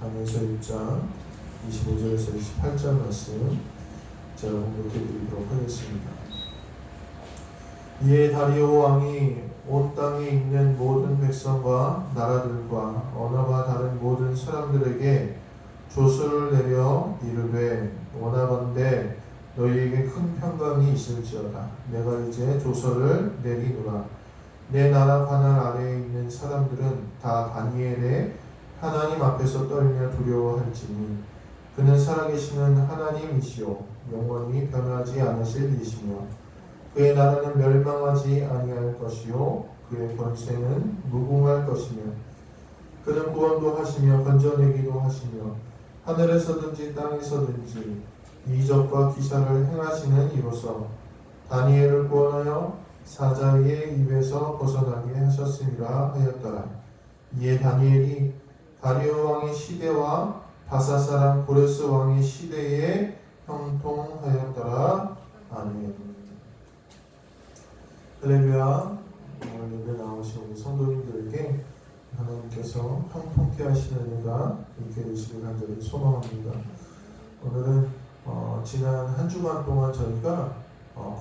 다니엘서 1장 25절에서 28절 말씀 제가 공독해 드리도록 하겠습니다. 이에 다리오 왕이 온 땅에 있는 모든 백성과 나라들과 언어가 다른 모든 사람들에게 조서를 내려 이르되 원하건대 너희에게 큰 평강이 있을지어다. 내가 이제 조서를 내리노라. 내 나라 관할 아래에 있는 사람들은 다 다니엘의 하나님 앞에서 떨며 두려워할지니 그는 살아계시는 하나님이시오 영원히 변하지 않으실 이시며 그의 나라는 멸망하지 아니할 것이요 그의 권세는 무궁할 것이며 그는 구원도 하시며 건져내기도 하시며 하늘에서든지 땅에서든지 이적과 기사를 행하시는 이로서 다니엘을 구원하여 사자의 입에서 벗어나게 하셨음이라 하였더라. 이에 다니엘이 다리오 왕의 시대와 바사 사람 고레스 왕의 시대에 형통하였더라. 아멘. 할렐루야. 오늘 예배 나오신 우리 성도님들에게 하나님께서 형통케 하시는 은혜가 있게 되시길 간절히 소망합니다. 오늘은 지난 한 주간 동안 저희가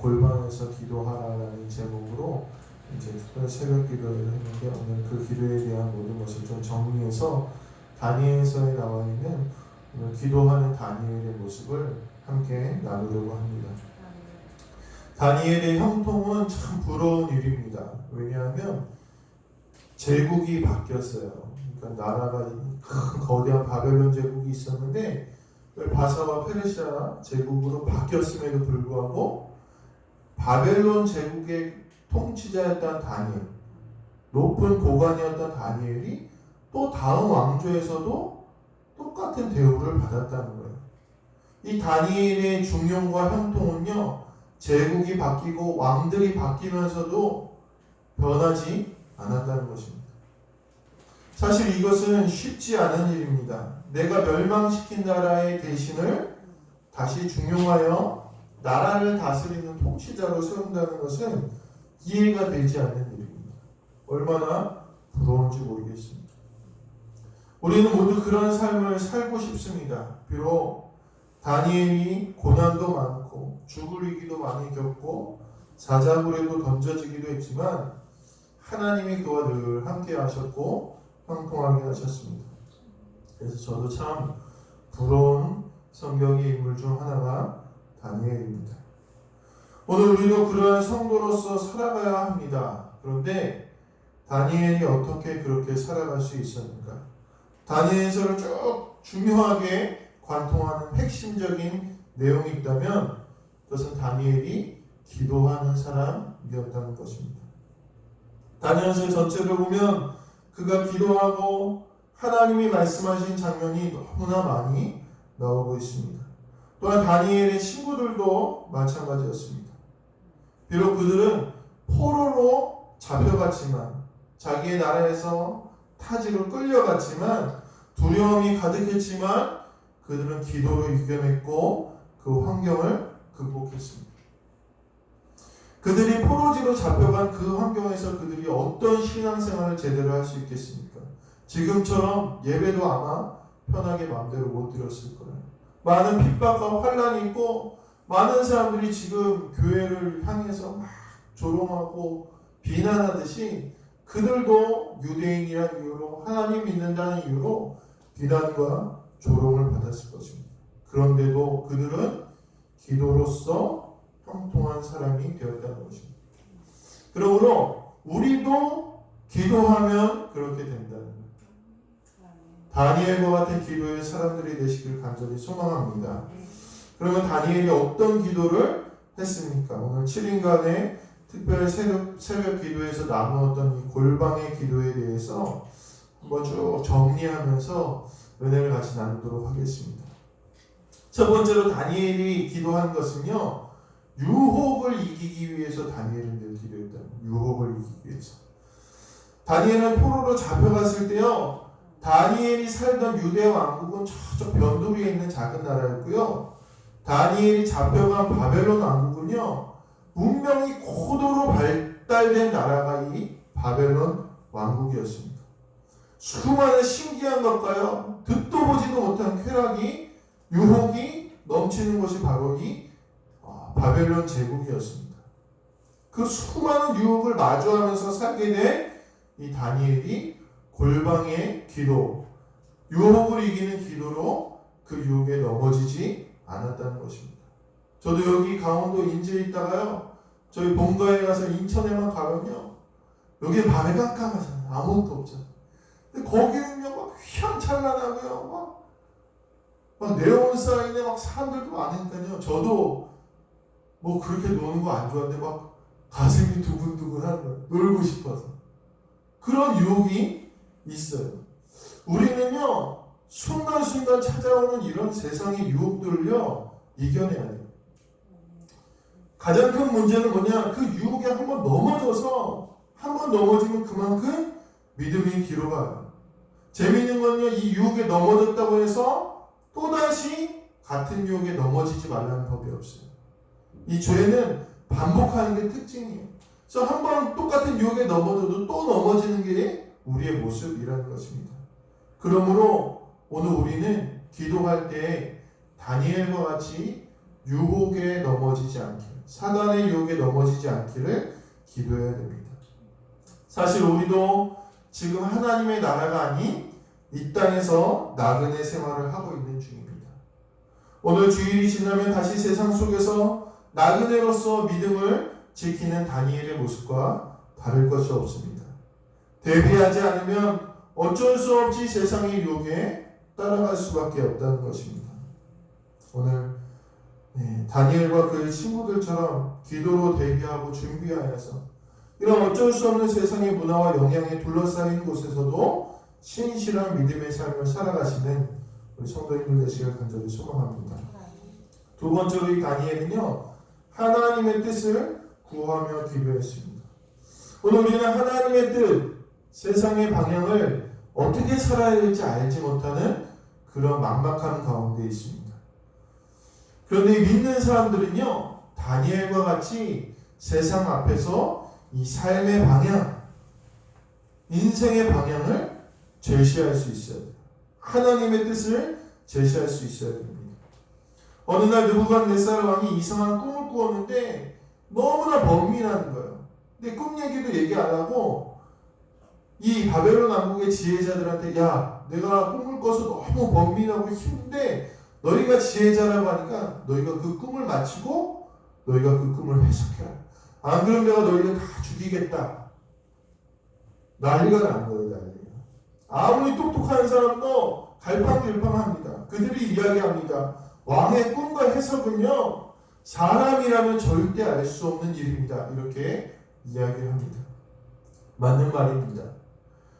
골방에서 기도하라라는 제목으로 이제 특별 새벽 기도를 했는데 오늘 그 기도에 대한 모든 것을 좀 정리해서 다니엘서에 나와 있는 오늘 기도하는 다니엘의 모습을 함께 나누려고 합니다. 다니엘의 형통은 참 부러운 일입니다. 왜냐하면 제국이 바뀌었어요. 그러니까 나라가 큰 거대한 바벨론 제국이 있었는데 바사와 페르시아 제국으로 바뀌었음에도 불구하고 바벨론 제국의 통치자였던 다니엘, 높은 고관이었던 다니엘이 또 다음 왕조에서도 똑같은 대우를 받았다는 거예요. 이 다니엘의 중용과 형통은요, 제국이 바뀌고 왕들이 바뀌면서도 변하지 않았다는 것입니다. 사실 이것은 쉽지 않은 일입니다. 내가 멸망시킨 나라의 대신을 다시 중용하여 나라를 다스리는 통치자로 세운다는 것은 이해가 되지 않는 일입니다. 얼마나 부러운지 모르겠습니다. 우리는 모두 그런 삶을 살고 싶습니다. 비록 다니엘이 고난도 많고 죽을 위기도 많이 겪고 사자굴에도 던져지기도 했지만 하나님이 그와 늘 함께 하셨고 형통하게 하셨습니다. 그래서 저도 참 부러운 성경의 인물 중 하나가 다니엘입니다. 오늘 우리도 그러한 성도로서 살아가야 합니다. 그런데 다니엘이 어떻게 그렇게 살아갈 수 있었는가? 다니엘서를 쭉 중요하게 관통하는 핵심적인 내용이 있다면 그것은 다니엘이 기도하는 사람이었다는 것입니다. 다니엘서 전체를 보면 그가 기도하고 하나님이 말씀하신 장면이 너무나 많이 나오고 있습니다. 또한 다니엘의 친구들도 마찬가지였습니다. 비록 그들은 포로로 잡혀갔지만 자기의 나라에서 타지로 끌려갔지만 두려움이 가득했지만 그들은 기도로 이겨냈고 그 환경을 극복했습니다. 그들이 포로지로 잡혀간 그 환경에서 그들이 어떤 신앙생활을 제대로 할 수 있겠습니까? 지금처럼 예배도 아마 편하게 마음대로 못 드렸을 거예요. 많은 핍박과 환란이 있고 많은 사람들이 지금 교회를 향해서 막 조롱하고 비난하듯이 그들도 유대인이라는 이유로 하나님 믿는다는 이유로 비난과 조롱을 받았을 것입니다. 그런데도 그들은 기도로서 형통한 사람이 되었다는 것입니다. 그러므로 우리도 기도하면 그렇게 된다는 거예요. 다니엘과 같은 기도의 사람들이 되시길 간절히 소망합니다. 그러면 다니엘이 어떤 기도를 했습니까? 오늘 7일간의 특별 새벽 기도에서 나누었던 이 골방의 기도에 대해서 한번 쭉 정리하면서 은혜를 같이 나누도록 하겠습니다. 첫 번째로 다니엘이 기도한 것은요, 유혹을 이기기 위해서 다니엘은 늘 기도했다. 유혹을 이기기 위해서. 다니엘은 포로로 잡혀갔을 때요, 다니엘이 살던 유대 왕국은 저쪽 변두리에 있는 작은 나라였고요. 다니엘이 잡혀간 바벨론 왕국은요, 문명이 고도로 발달된 나라가 이 바벨론 왕국이었습니다. 수많은 신기한 것과요, 듣도 보지 소망이 유혹이 넘치는 것이 바로 이 바벨론 제국이었습니다. 그 수많은 유혹을 마주하면서 살게 된 이 다니엘이 골방의 기도, 유혹을 이기는 기도로 그 유혹에 넘어지지 않았다는 것입니다. 저도 여기 강원도 인제에 있다가요, 저희 본가에 가서 인천에만 가면요, 여기 밤에 깜깜하잖아요. 아무것도 없잖아요. 근데 거기는요, 막 휘황찬란하고요, 막 네온 사인에 막 사람들도 많으니까요, 저도 뭐 그렇게 노는 거 안 좋아하는데 막 가슴이 두근두근한 거예요. 놀고 싶어서. 그런 유혹이 있어요. 우리는요, 순간순간 찾아오는 이런 세상의 유혹들을요, 이겨내야 돼요. 가장 큰 문제는 뭐냐? 그 유혹에 한번 넘어져서, 한번 넘어지면 그만큼 믿음이 뒤로 가요. 재미있는 건요, 이 유혹에 넘어졌다고 해서 또다시 같은 유혹에 넘어지지 말라는 법이 없어요. 이 죄는 반복하는 게 특징이에요. 그래서 한번 똑같은 유혹에 넘어져도 또 넘어지는 게 우리의 모습이라는 것입니다. 그러므로 오늘 우리는 기도할 때 다니엘과 같이 유혹에 넘어지지 않게, 사단의 유혹에 넘어지지 않기를 기도해야 됩니다. 사실 우리도 지금 하나님의 나라가 아닌 이 땅에서 나그네 생활을 하고 있는 중입니다. 오늘 주일이 지나면 다시 세상 속에서 나그네로서 믿음을 지키는 다니엘의 모습과 다를 것이 없습니다. 대비하지 않으면 어쩔 수 없이 세상의 유혹에 따라갈 수밖에 없다는 것입니다. 오늘 다니엘과 그의 친구들처럼 기도로 대비하고 준비하여서 이런 어쩔 수 없는 세상의 문화와 영향에 둘러싸인 곳에서도 신실한 믿음의 삶을 살아가시는 우리 성도님들 되시길 간절히 소망합니다. 두 번째로 이 다니엘은요, 하나님의 뜻을 구하며 기도했습니다. 오늘 우리는 하나님의 뜻, 세상의 방향을 어떻게 살아야 될지 알지 못하는 그런 막막한 가운데 있습니다. 그런데 믿는 사람들은요, 다니엘과 같이 세상 앞에서 이 삶의 방향, 인생의 방향을 제시할 수 있어야 돼요. 하나님의 뜻을 제시할 수 있어야 됩니다. 어느 날 느부갓네살 왕이 이상한 꿈을 꾸었는데 너무나 번민한 거예요. 근데 꿈 얘기도 얘기 안 하고 이 바벨론 왕국의 지혜자들한테, 야, 내가 꿈을 꿔서 너무 번민하고 힘든데 너희가 지혜자라고 하니까 너희가 그 꿈을 마치고 너희가 그 꿈을 해석해라. 안 그러면 내가 너희를 다 죽이겠다. 난리가 난 거예요, 난리가. 아무리 똑똑한 사람도 갈팡질팡합니다. 그들이 이야기합니다. 왕의 꿈과 해석은요, 사람이라면 절대 알 수 없는 일입니다. 이렇게 이야기를 합니다. 맞는 말입니다.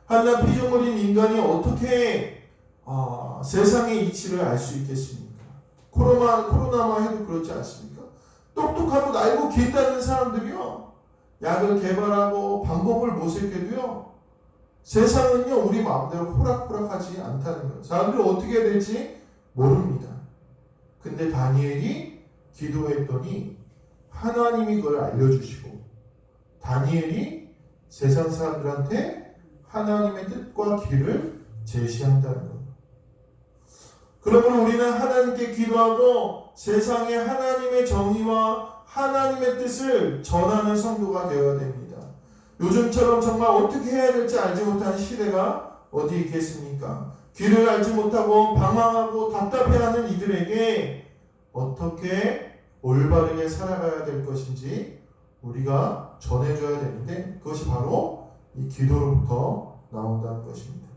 한낱 피조물인 인간이 어떻게 세상의 이치를 알 수 있겠습니까? 코로나만 해도 그렇지 않습니까? 똑똑하고 알고 계다는 사람들이요, 약을 개발하고 방법을 모색해도요, 세상은요, 우리 마음대로 호락호락하지 않다는 거예요. 사람들이 어떻게 해야 될지 모릅니다. 근데 다니엘이 기도했더니 하나님이 그걸 알려주시고, 다니엘이 세상 사람들한테 하나님의 뜻과 길을 제시한다는 거예요. 그러므로 우리는 하나님께 기도하고 세상에 하나님의 정의와 하나님의 뜻을 전하는 성도가 되어야 됩니다. 요즘처럼 정말 어떻게 해야 될지 알지 못하는 시대가 어디 있겠습니까? 길을 알지 못하고 방황하고 답답해하는 이들에게 어떻게 올바르게 살아가야 될 것인지 우리가 전해줘야 되는데, 그것이 바로 이 기도로부터 나온다는 것입니다.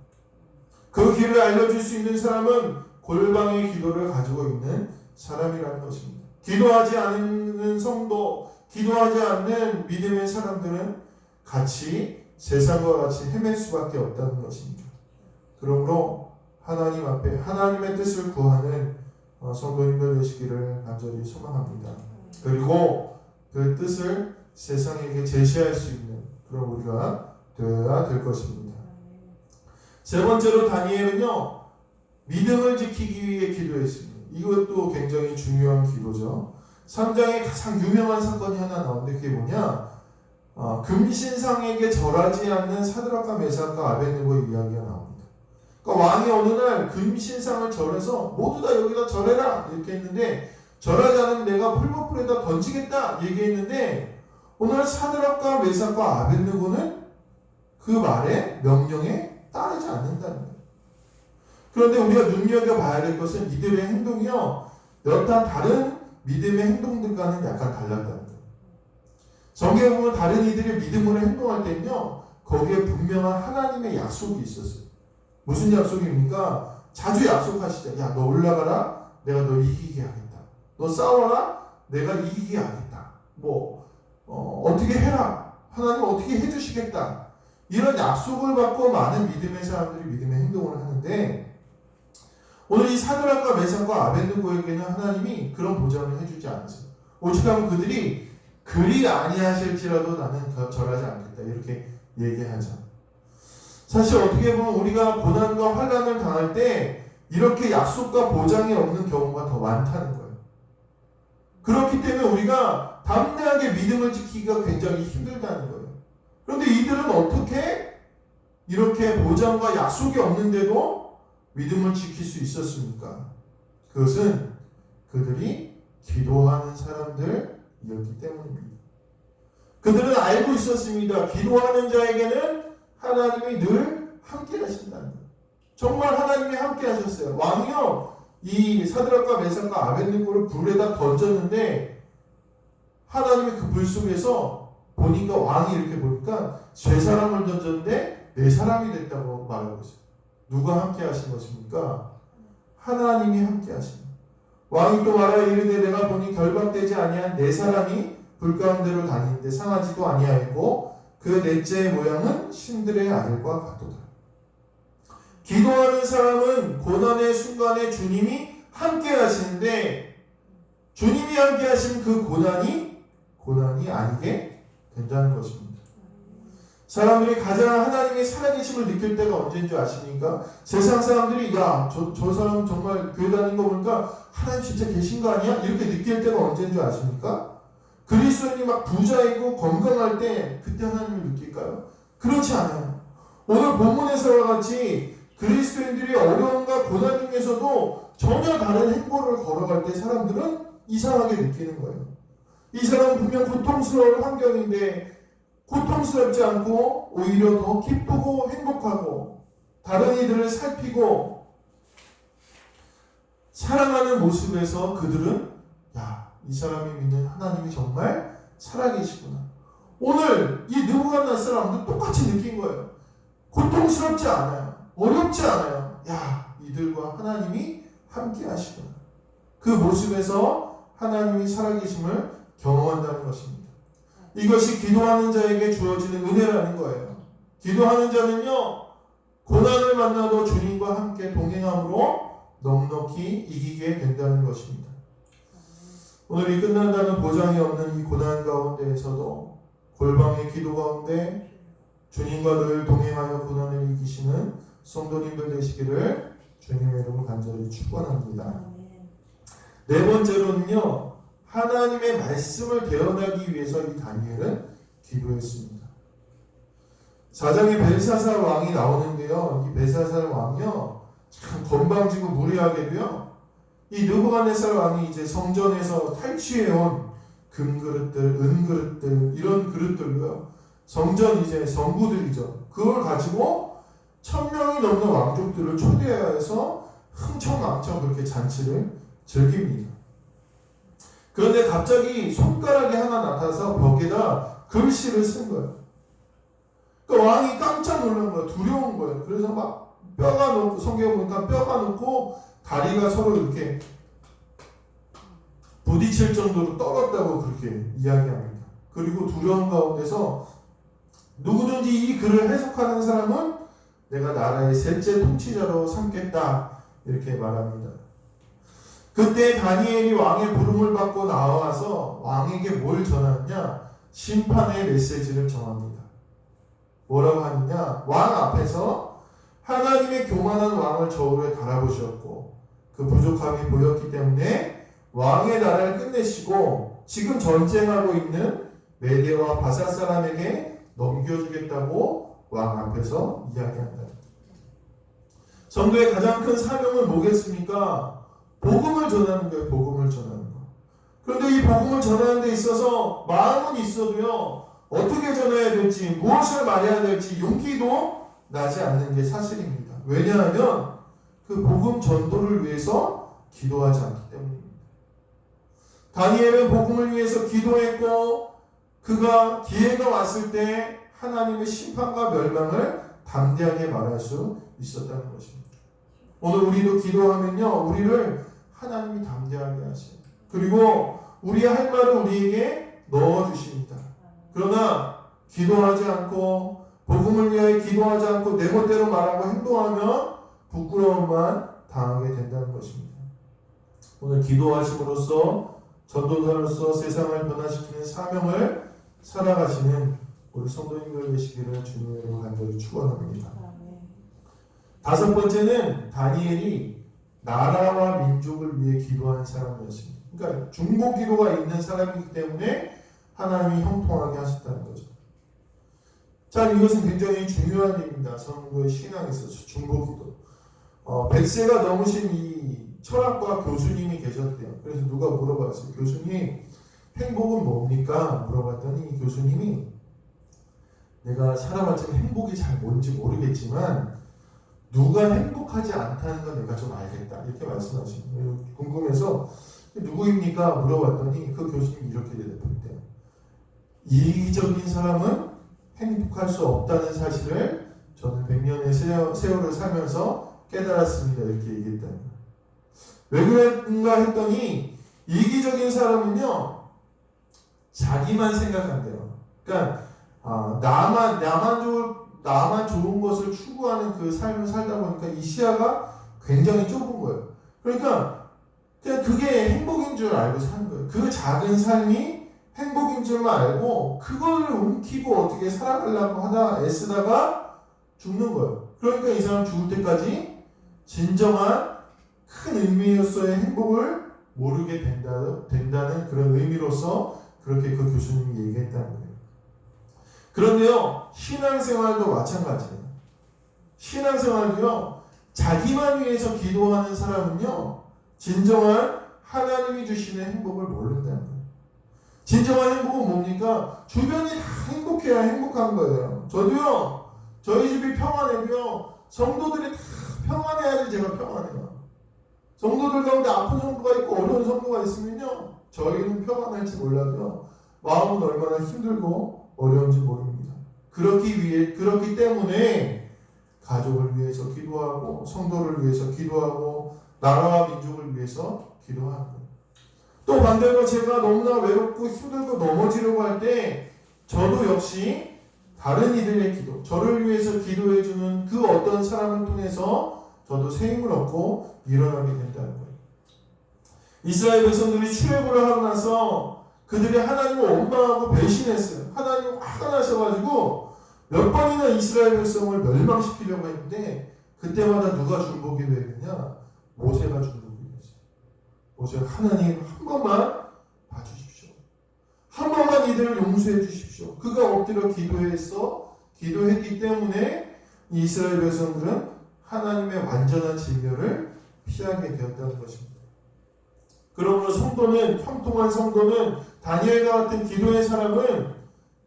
그 길을 알려줄 수 있는 사람은 골방의 기도를 가지고 있는 사람이라는 것입니다. 기도하지 않는 성도, 기도하지 않는 믿음의 사람들은 같이 세상과 같이 헤맬 수밖에 없다는 것입니다. 그러므로 하나님 앞에 하나님의 뜻을 구하는 성도님들 되시기를 간절히 소망합니다. 그리고 그 뜻을 세상에게 제시할 수 있는 그런 우리가 되어야 될 것입니다. 세 번째로 다니엘은요, 믿음을 지키기 위해 기도했습니다. 이것도 굉장히 중요한 기도죠. 3장에 가장 유명한 사건이 하나 나오는데 그게 뭐냐? 금신상에게 절하지 않는 사드락과 메삭과 아벳느고의 이야기가 나옵니다. 그러니까 왕이 어느 날 금신상을 절해서 모두 다 여기다 절해라 이렇게 했는데, 절하지 않으면 내가 풀무불에다 던지겠다 얘기했는데, 오늘 사드락과 메삭과 아벳느고는 그 말에 명령에 따르지 않는다는 거예요. 그런데 우리가 눈여겨봐야 될 것은 이들의 행동이요, 여타 다른 믿음의 행동들과는 약간 달랐다는 거예요. 성경에 보면 다른 이들이 믿음으로 행동할 때는요, 거기에 분명한 하나님의 약속이 있었어요. 무슨 약속입니까? 자주 약속하시죠. 야, 너 올라가라, 내가 너 이기게 하겠다. 너 싸워라, 내가 이기게 하겠다. 어떻게 해라, 하나님 어떻게 해주시겠다. 이런 약속을 받고 많은 믿음의 사람들이 믿음의 행동을 하는데, 오늘 이 사드락과 메삭과 아벳느고에게는 하나님이 그런 보장을 해주지 않으세요. 오직하면 그들이 그리 아니하실지라도 나는 절하지 않겠다 이렇게 얘기하죠. 사실 어떻게 보면 우리가 고난과 환난을 당할 때 이렇게 약속과 보장이 없는 경우가 더 많다는 거예요. 그렇기 때문에 우리가 담대하게 믿음을 지키기가 굉장히 힘들다는 거예요. 그런데 이들은 어떻게 이렇게 보장과 약속이 없는데도 믿음을 지킬 수 있었습니까? 그것은 그들이 기도하는 사람들이었기 때문입니다. 그들은 알고 있었습니다. 기도하는 자에게는 하나님이 늘 함께 하신다는 거예요. 정말 하나님이 함께 하셨어요. 왕이요, 이 사드락과 메삭과 아벳느고를 불에다 던졌는데, 하나님이 그 불 속에서 보니까, 왕이 이렇게 보니까 세 사람을 던졌는데 네 사람이 됐다고 말하고 있어요. 누가 함께 하신 것입니까? 하나님이 함께 하신 거예요. 왕이 또 말하여 이르되 내가 보니 결박되지 아니한 네 사람이 불 가운데로 다니는데 상하지도 아니하였고 그 넷째의 모양은 신들의 아들과 같도다. 기도하는 사람은 고난의 순간에 주님이 함께 하시는데, 주님이 함께 하신 그 고난이 아니게 된다는 것입니다. 사람들이 가장 하나님의 살아계심을 느낄 때가 언제인 줄 아십니까? 세상 사람들이 저 사람 정말 교회 다니는 거 보니까 하나님 진짜 계신 거 아니야? 이렇게 느낄 때가 언제인 줄 아십니까? 그리스도인이 막 부자이고 건강할 때 그때 하나님을 느낄까요? 그렇지 않아요. 오늘 본문에서와 같이 그리스도인들이 어려움과 고난 중에서도 전혀 다른 행보를 걸어갈 때 사람들은 이상하게 느끼는 거예요. 이 사람은 분명 고통스러운 환경인데 고통스럽지 않고 오히려 더 기쁘고 행복하고 다른 이들을 살피고 사랑하는 모습에서 그들은 이 사람이 믿는 하나님이 정말 살아계시구나. 오늘 이 느부갓네살도 똑같이 느낀 거예요. 고통스럽지 않아요. 어렵지 않아요. 이들과 하나님이 함께 하시구나. 그 모습에서 하나님이 살아계심을 경험한다는 것입니다. 이것이 기도하는 자에게 주어지는 은혜라는 거예요. 기도하는 자는요, 고난을 만나도 주님과 함께 동행함으로 넉넉히 이기게 된다는 것입니다. 오늘이 끝난다는 보장이 없는 이 고난 가운데에서도 골방의 기도 가운데 주님과 늘 동행하여 고난을 이기시는 성도님들 되시기를 주님의 이름으로 간절히 축원합니다. 네 번째로는요, 하나님의 말씀을 대언하기 위해서 이 다니엘은 기도했습니다. 4장에 벨사살 왕이 나오는데요, 이 벨사살 왕이요 참 건방지고 무례하게도요, 이 느부갓네살 왕이 이제 성전에서 탈취해온 금그릇들, 은그릇들, 이런 그릇들로요, 성전 이제 성구들이죠, 그걸 가지고 1000명이 넘는 왕족들을 초대해서 흥청망청 그렇게 잔치를 즐깁니다. 그런데 갑자기 손가락이 하나 나타나서 벽에다 글씨를 쓴 거예요. 그러니까 왕이 깜짝 놀란 거예요. 두려운 거예요. 그래서 막 뼈가 놓고, 성경에 보니까 뼈가 놓고 다리가 서로 이렇게 부딪힐 정도로 떨었다고 그렇게 이야기합니다. 그리고 두려움 가운데서 누구든지 이 글을 해석하는 사람은 내가 나라의 셋째 통치자로 삼겠다 이렇게 말합니다. 그때 다니엘이 왕의 부름을 받고 나와서 왕에게 뭘 전하느냐? 심판의 메시지를 전합니다. 뭐라고 하느냐? 왕 앞에서 하나님의 교만한 왕을 저울에 달아보셨고 그 부족함이 보였기 때문에 왕의 나라를 끝내시고 지금 전쟁하고 있는 메대와 바사 사람에게 넘겨주겠다고 왕 앞에서 이야기한다. 성도의 가장 큰 사명은 뭐겠습니까? 복음을 전하는 거예요. 복음을 전하는 거. 그런데 이 복음을 전하는 데 있어서 마음은 있어도요, 어떻게 전해야 될지, 무엇을 말해야 될지 용기도 나지 않는 게 사실입니다. 왜냐하면 그 복음 전도를 위해서 기도하지 않기 때문입니다. 다니엘은 복음을 위해서 기도했고, 그가 기회가 왔을 때 하나님의 심판과 멸망을 담대하게 말할 수 있었다는 것입니다. 오늘 우리도 기도하면요, 우리를 하나님이 담대하게 하세요. 그리고 우리의 할 말을 우리에게 넣어주십니다. 그러나 기도하지 않고 복음을 위하여 기도하지 않고 내 멋대로 말하고 행동하면 부끄러움만 당하게 된다는 것입니다. 오늘 기도하심으로써 전도자로서 세상을 변화시키는 사명을 살아가시는 우리 성도님들 되시기를 주님으로 간절히 축원합니다. 다섯 번째는 다니엘이 나라와 민족을 위해 기도하는 사람이었습니다. 그러니까 중보 기도가 있는 사람이기 때문에 하나님이 형통하게 하셨다는 거죠. 자, 이것은 굉장히 중요한 일입니다. 성도의 신앙에 있어서 중보 기도. 100세가 넘으신 이 철학과 교수님이 계셨대요. 그래서 누가 물어봤어요. 교수님, 행복은 뭡니까? 물어봤더니 교수님이 내가 살아봤지만 행복이 잘 뭔지 모르겠지만 누가 행복하지 않다는 건 내가 좀 알겠다. 이렇게 말씀하시는 거예요. 궁금해서 누구입니까? 물어봤더니 그 교수님이 이렇게 대답했대요. 이기적인 사람은 행복할 수 없다는 사실을 저는 100년의 세월을 살면서 깨달았습니다. 이렇게 얘기했다는 거예요. 왜 그랬는가 했더니 이기적인 사람은요, 자기만 생각한대요. 그러니까 나만 좋은 것을 추구하는 그 삶을 살다 보니까 이 시야가 굉장히 좁은 거예요. 그러니까 그냥 그게 행복인 줄 알고 사는 거예요. 그 작은 삶이 행복인 줄만 알고 그걸 움키고 어떻게 살아가려고 하다 애쓰다가 죽는 거예요. 그러니까 이 사람 죽을 때까지 진정한 큰 의미로서의 행복을 모르게 된다는 그런 의미로서 그렇게 그 교수님이 얘기했다는 거예요. 그런데요, 신앙생활도 마찬가지예요. 신앙생활도요, 자기만 위해서 기도하는 사람은요, 진정한 하나님이 주시는 행복을 모른다는 거예요. 진정한 행복은 뭡니까? 주변이 다 행복해야 행복한 거예요. 저도요, 저희 집이 평안해도요, 성도들이 다 평안해야지 제가 평안해요. 성도들 가운데 아픈 성도가 있고 어려운 성도가 있으면요, 저희는 평안할지 몰라도요, 마음은 얼마나 힘들고 어려운지 모릅니다. 그렇기 때문에 가족을 위해서 기도하고 성도를 위해서 기도하고 나라와 민족을 위해서 기도하는 거예요. 또 반대로 제가 너무나 외롭고 힘들고 넘어지려고 할 때 저도 역시 다른 이들의 기도, 저를 위해서 기도해주는 그 어떤 사람을 통해서 저도 새 힘을 얻고 일어나게 된다는 거예요. 이스라엘 백성들이 출애굽을 하고 나서 그들이 하나님을 원망하고 배신했어요. 하나님 화가 나셔가지고 몇 번이나 이스라엘 백성을 멸망시키려고 했는데 그때마다 누가 중보기도 했느냐? 모세가 중보기도 했어요. 모세가 하나님 한 번만 봐주십시오. 한 번만 이들을 용서해 주십시오. 그가 엎드려 기도했기 때문에 이스라엘 백성들은 하나님의 완전한 진멸을 피하게 되었다는 것입니다. 그러므로 형통한 성도는 다니엘과 같은 기도의 사람은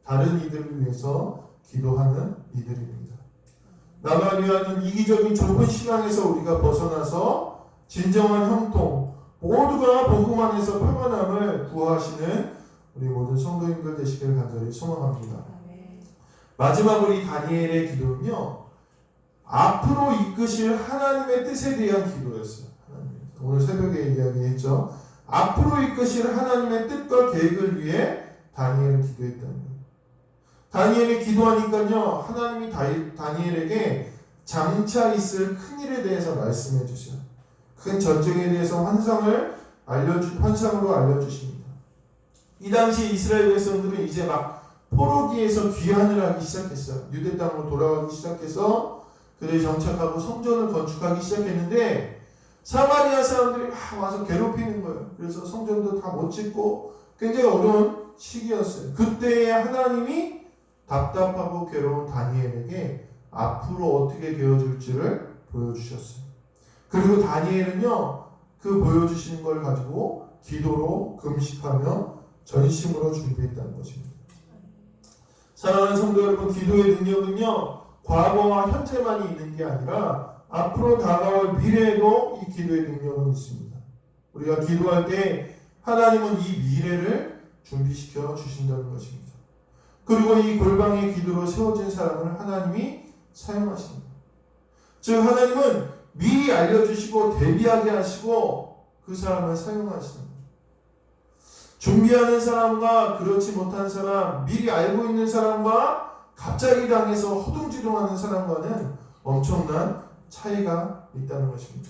다른 이들을 위해서 기도하는 이들입니다. 나만 위하는 이기적인 좁은 신앙에서 우리가 벗어나서 진정한 형통, 모두가 복음 안에서 평안함을 구하시는 우리 모든 성도님들 되시길 간절히 소망합니다. 마지막으로 이 다니엘의 기도는요, 앞으로 이끄실 하나님의 뜻에 대한 기도였어요. 오늘 새벽에 이야기했죠. 앞으로 이끄실 하나님의 뜻과 계획을 위해 다니엘은 기도했다는 거예요. 다니엘이 기도하니까요, 하나님이 다니엘에게 장차 있을 큰 일에 대해서 말씀해 주세요. 큰 전쟁에 대해서 환상으로 알려주십니다. 이 당시 이스라엘 백성들은 이제 막 포로기에서 귀환을 하기 시작했어요. 유대 땅으로 돌아가기 시작해서 그들이 정착하고 성전을 건축하기 시작했는데 사마리아 사람들이 막 와서 괴롭히는 거예요. 그래서 성전도 다 못 짓고 굉장히 어려운 시기였어요. 그때에 하나님이 답답하고 괴로운 다니엘에게 앞으로 어떻게 되어줄지를 보여주셨어요. 그리고 다니엘은요, 그 보여주시는 걸 가지고 기도로 금식하며 전심으로 준비했다는 것입니다. 사랑하는 성도 여러분, 기도의 능력은요, 과거와 현재만이 있는 게 아니라 앞으로 다가올 미래에도 이 기도의 능력은 있습니다. 우리가 기도할 때 하나님은 이 미래를 준비시켜 주신다는 것입니다. 그리고 이 골방의 기도로 세워진 사람을 하나님이 사용하십니다. 즉 하나님은 미리 알려주시고 대비하게 하시고 그 사람을 사용하십니다. 준비하는 사람과 그렇지 못한 사람, 미리 알고 있는 사람과 갑자기 당해서 허둥지둥하는 사람과는 엄청난 차이가 있다는 것입니다.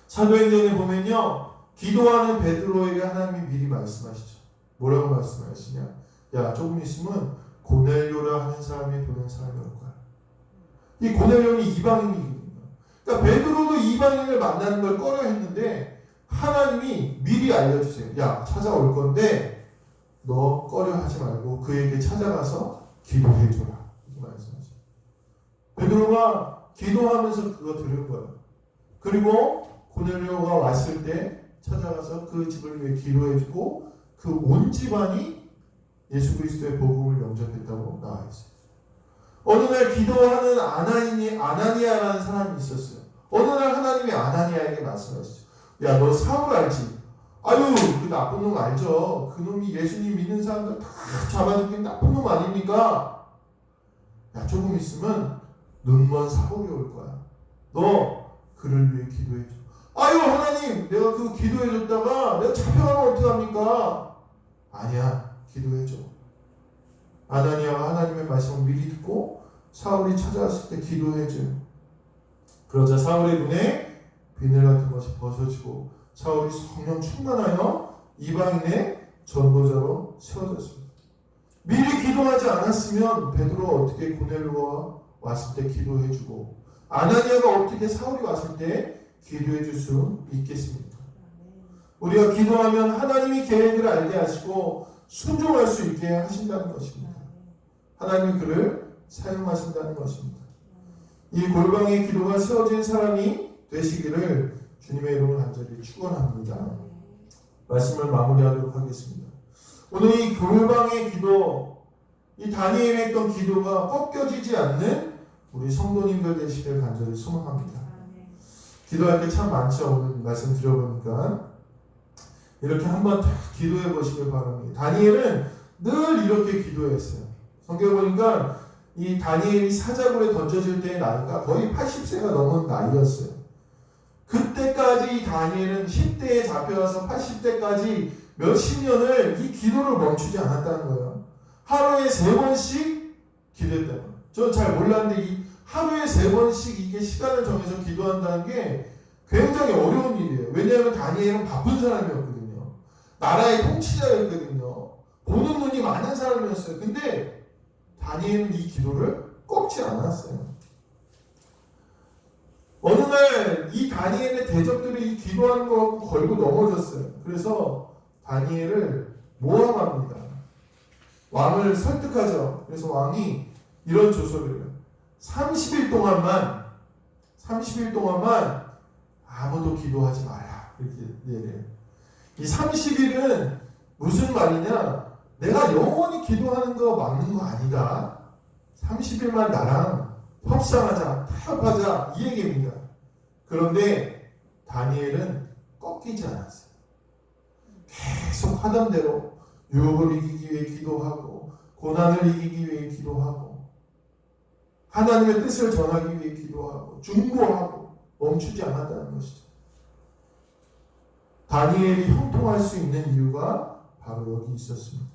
사도행전에 보면요, 기도하는 베드로에게 하나님이 미리 말씀하시죠. 뭐라고 말씀하시냐? 야, 조금 있으면 고넬료라 하는 사람이 보낸 사람이 올 거야. 이 고넬료는 이방인이거든요. 그러니까 베드로도 이방인을 만나는 걸 꺼려 했는데 하나님이 미리 알려주세요. 야, 찾아올 건데 너 꺼려 하지 말고 그에게 찾아가서 기도해줘라. 이렇게 말씀하죠. 베드로가 기도하면서 그거 들은 거예요. 그리고 고넬료가 왔을 때 찾아가서 그 집을 위해 기도해주고 그 온 집안이 예수 그리스도의 복음을 영접했다고 나와 있어요. 어느 날 기도하는 아나니아라는 사람이 있었어요. 어느 날 하나님이 아나니아에게 말씀하시죠. 야, 너 사울 알지? 아유, 그 나쁜 놈 알죠? 그 놈이 예수님 믿는 사람들 다 잡아 죽인 나쁜 놈 아닙니까? 야, 조금 있으면 눈먼 사울이 올 거야. 너 그를 위해 기도해줘. 아유, 하나님, 내가 그 기도해줬다가 내가 잡혀가면 어떡합니까? 아니야, 기도해줘. 아나니아가 하나님의 말씀을 미리 듣고 사울이 찾아왔을 때 기도해줘요. 그러자 사울의 눈에 비늘 같은 것이 벗어지고 사울이 성령 충만하여 이방인의 전도자로 세워졌습니다. 미리 기도하지 않았으면 베드로가 어떻게 고넬료가 왔을 때 기도해주고 아나니아가 어떻게 사울이 왔을 때 기도해줄 수 있겠습니까? 우리가 기도하면 하나님이 계획을 알게 하시고 순종할 수 있게 하신다는 것입니다. 하나님이 그를 사용하신다는 것입니다. 이 골방의 기도가 세워진 사람이 되시기를 주님의 이름으로 간절히 축원합니다. 말씀을 마무리하도록 하겠습니다. 오늘 이 골방의 기도, 이 다니엘이 했던 기도가 꺾여지지 않는 우리 성도님들 되시기를 간절히 소망합니다. 기도할 게 참 많죠. 오늘 말씀 드려보니까 이렇게 한번 기도해 보시길 바랍니다. 다니엘은 늘 이렇게 기도했어요. 성경에 보니까 이 다니엘이 사자굴에 던져질 때의 나이가 거의 80세가 넘은 나이였어요. 그때까지 이 다니엘은 10대에 잡혀와서 80대까지 몇십 년을 이 기도를 멈추지 않았다는 거예요. 하루에 3번씩 기도했다는 거예요. 저는 잘 몰랐는데 이 하루에 3번씩 이게 시간을 정해서 기도한다는 게 굉장히 어려운 일이에요. 왜냐하면 다니엘은 바쁜 사람이었거든요. 나라의 통치자였거든요. 보는 눈이 많은 사람이었어요. 근데 다니엘은 이 기도를 꺾지 않았어요. 어느 날 이 다니엘의 대적들이 이 기도하는 거 갖고 걸고 넘어졌어요. 그래서 다니엘을 모함합니다. 왕을 설득하죠. 그래서 왕이 이런 조서를 해요. 30일 동안만 아무도 기도하지 마라. 이렇게 얘기해요. 이 30일은 무슨 말이냐? 내가 영원히 기도하는 거 막는 거 아니다. 30일만 나랑 협상하자, 타협하자, 이 얘기입니다. 그런데 다니엘은 꺾이지 않았어요. 계속 하던 대로 유혹을 이기기 위해 기도하고 고난을 이기기 위해 기도하고 하나님의 뜻을 전하기 위해 기도하고 중보하고 멈추지 않았다는 것이죠. 다니엘이 형통할 수 있는 이유가 바로 여기 있었습니다.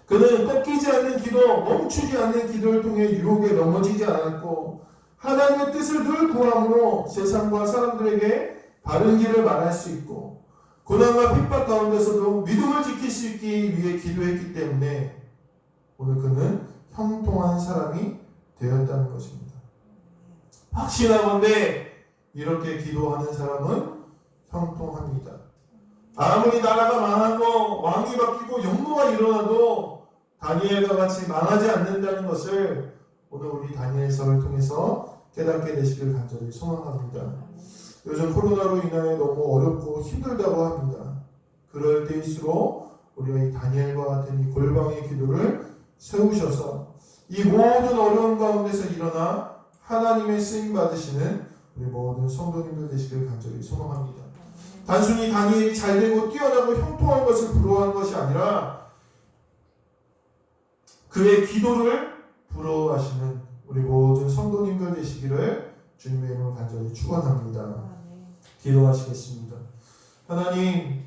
그는 꺾이지 않는 기도, 멈추지 않는 기도를 통해 유혹에 넘어지지 않았고 하나님의 뜻을 늘 구함으로 세상과 사람들에게 바른 길을 말할 수 있고 고난과 핍박 가운데서도 믿음을 지킬 수 있기 위해 기도했기 때문에 오늘 그는 형통한 사람이 되었다는 것입니다. 확신하건대 이렇게 기도하는 사람은 형통합니다. 아무리 나라가 망하고 왕이 바뀌고 역모가 일어나도 다니엘과 같이 망하지 않는다는 것을 오늘 우리 다니엘서를 통해서 깨닫게 되시길 간절히 소망합니다. 요즘 코로나로 인하여 너무 어렵고 힘들다고 합니다. 그럴 때일수록 우리가 이 다니엘과 같은 이 골방의 기도를 세우셔서 이 모든 어려운 가운데서 일어나 하나님의 쓰임 받으시는 우리 모든 성도님들 되시길 간절히 소망합니다. 단순히 다니엘이 잘되고 뛰어나고 형통한 것을 부러워한 것이 아니라 그의 기도를 부러워하시는 우리 모든 성도님들 되시기를 주님의 이름으로 간절히 축원합니다. 기도하시겠습니다. 하나님,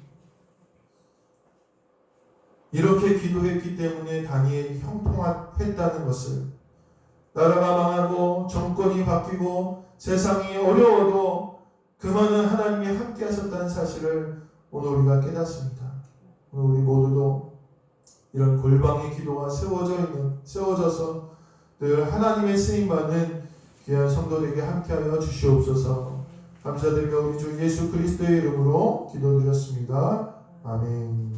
이렇게 기도했기 때문에 다니엘이 형통했다는 것을, 나라가 망하고 정권이 바뀌고 세상이 어려워도 그 많은 하나님이 함께 하셨다는 사실을 오늘 우리가 깨닫습니다. 오늘 우리 모두도 이런 골방의 기도가 세워져서 늘 하나님의 쓰임받는 귀한 성도들에게 함께하여 주시옵소서. 감사드리며 우리 주 예수 그리스도의 이름으로 기도드렸습니다. 아멘.